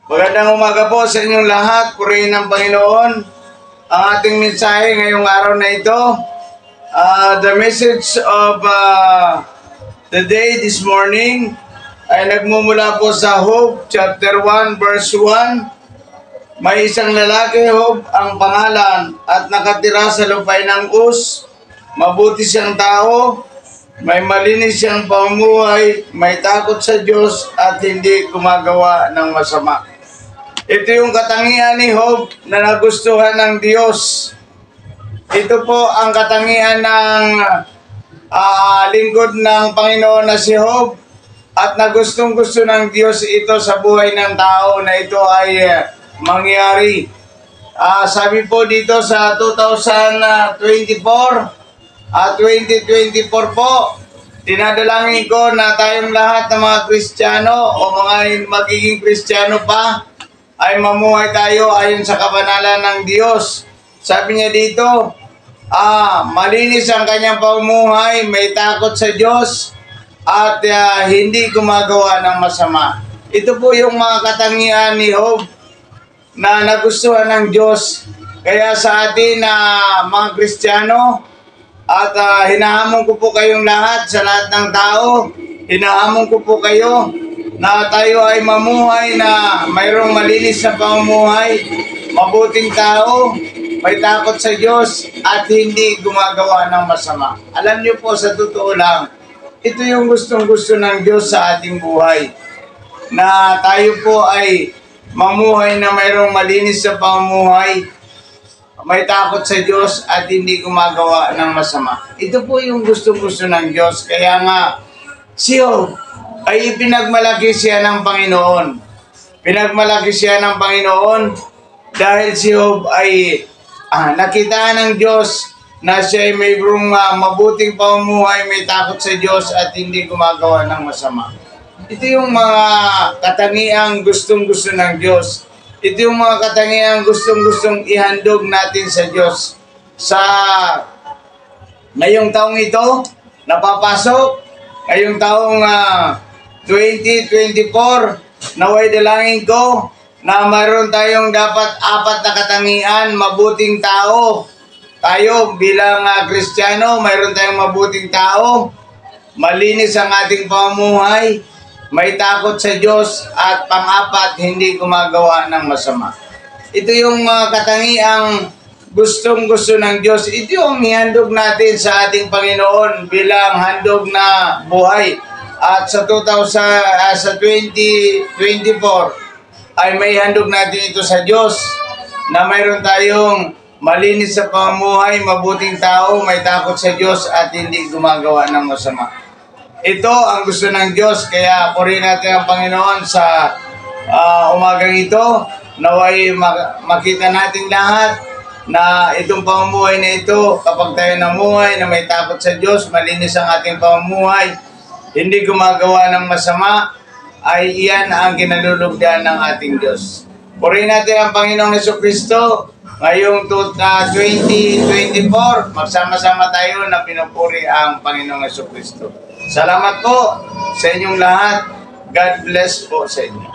Magandang umaga po sa inyong lahat. Purihin ng Panginoon ang ating mensahe ngayong araw na ito. The message of the day this morning ay nagmumula po sa Job chapter 1 verse 1. May isang lalaki, Job ang pangalan, at nakatira sa lupay ng Uz. Mabuti siyang tao, may malinis siyang pamumuhay, may takot sa Diyos at hindi gumagawa ng masama. Ito yung katangian ni Job na nagustuhan ng Diyos. Ito po ang katangian ng lingkod ng Panginoon na si Job, at nagustong-gusto ng Diyos ito sa buhay ng tao na ito ay mangyari. Sabi po dito sa 2024 po, dinadalangin ko na tayong lahat ng mga Kristiyano o mga magiging Kristiyano pa ay mamuhay tayo ayon sa kabanalan ng Diyos. Sabi niya dito, malinis ang kanyang pamumuhay, may takot sa Diyos, at hindi gumagawa ng masama. Ito po yung mga katangian ni Job na nagustuhan ng Diyos. Kaya sa atin na mga Kristiyano, at hinahamon ko po kayong lahat, sa lahat ng tao, hinahamon ko po kayo na tayo ay mamuhay na mayroong malinis na pamumuhay, mabuting tao, may takot sa Diyos, at hindi gumagawa ng masama. Alam niyo po, sa totoo lang, ito yung gustong-gusto ng Diyos sa ating buhay, na tayo po ay mamuhay na mayroong malinis na pamumuhay, may takot sa Diyos, at hindi gumagawa ng masama. Ito po yung gustong-gusto ng Diyos. Kaya nga, si Job ay pinagmalaki siya ng Panginoon. Pinagmalaki siya ng Panginoon dahil si Job ay nakita ng Diyos na siya ay mayroong mabuting pamumuhay, may takot sa Diyos, at hindi gumagawa ng masama. Ito yung mga katangiang gustong-gusto ng Diyos. Ito yung mga katangiang gustong-gustong ihandog natin sa Diyos. Sa ngayong taong ito, napapasok, ngayong taong 2024, naway dalangin ko na mayroon tayong dapat 4 na katangian, mabuting tao. Tayo bilang Kristiyano, mayroon tayong mabuting tao, malinis ang ating pamumuhay, may takot sa Diyos, at pang-4, hindi gumagawa ng masama. Ito yung mga katangiang gustong-gusto ng Diyos. Ito yung ihandog natin sa ating Panginoon bilang handog na buhay. At sa 2024 ay may handog natin ito sa Diyos, na mayroon tayong malinis sa pamumuhay, mabuting tao, may takot sa Diyos, at hindi gumagawa ng masama. Ito ang gusto ng Diyos. Kaya purihin natin ang Panginoon sa umagang ito. Naway makita natin lahat na itong pamumuhay na ito, kapag tayo namuhay na may takot sa Diyos, malinis ang ating pamumuhay, hindi gumagawa ng masama, ay iyan ang kinalulugdan ng ating Diyos. Purihin natin ang Panginoong Jesucristo ngayong 2024. Magsama-sama tayo na pinupuri ang Panginoong Jesucristo. Salamat po sa inyong lahat. God bless po sa inyo.